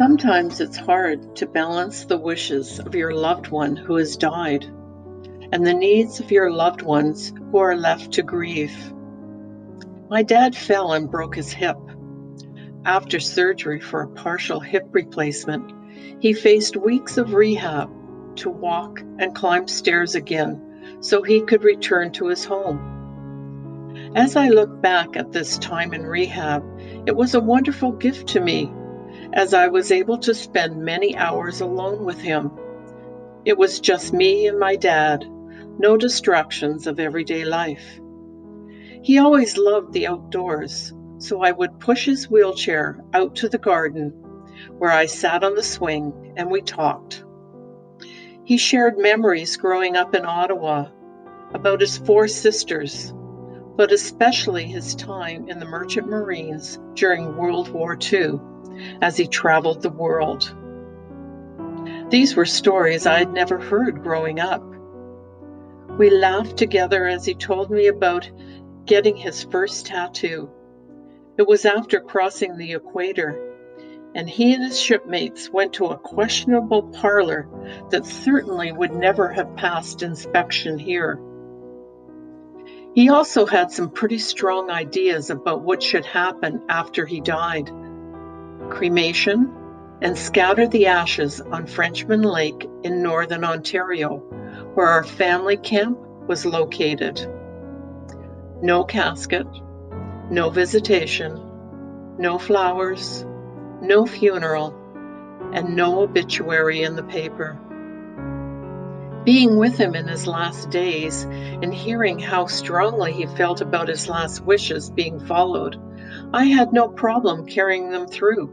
Sometimes it's hard to balance the wishes of your loved one who has died and the needs of your loved ones who are left to grieve. My dad fell and broke his hip. After surgery for a partial hip replacement, he faced weeks of rehab to walk and climb stairs again so he could return to his home. As I look back at this time in rehab, it was a wonderful gift to me as I was able to spend many hours alone with him. It was just me and my dad, no distractions of everyday life. He always loved the outdoors, so I would push his wheelchair out to the garden where I sat on the swing and we talked. He shared memories growing up in Ottawa about his four sisters, but especially his time in the Merchant Marines during World War II as he traveled the world. These were stories I had never heard growing up. We laughed together as he told me about getting his first tattoo. It was after crossing the equator, and he and his shipmates went to a questionable parlor that certainly would never have passed inspection here. He also had some pretty strong ideas about what should happen after he died: cremation and scatter the ashes on Frenchman Lake in northern Ontario, where our family camp was located. No casket, no visitation, no flowers, no funeral, and no obituary in the paper. Being with him in his last days and hearing how strongly he felt about his last wishes being followed, I had no problem carrying them through.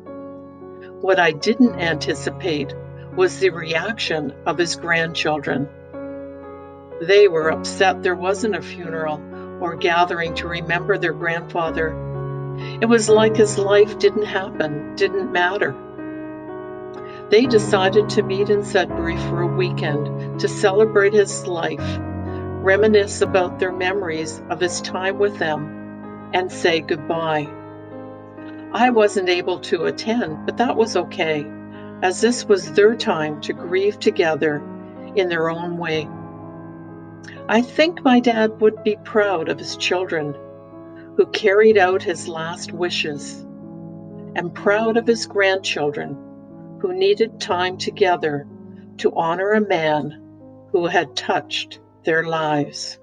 What I didn't anticipate was the reaction of his grandchildren. They were upset there wasn't a funeral or gathering to remember their grandfather. It was like his life didn't happen, didn't matter. They decided to meet in Sudbury for a weekend to celebrate his life, reminisce about their memories of his time with them, and say goodbye. I wasn't able to attend, but that was okay, as this was their time to grieve together in their own way. I think my dad would be proud of his children who carried out his last wishes, and proud of his grandchildren who needed time together to honor a man who had touched their lives.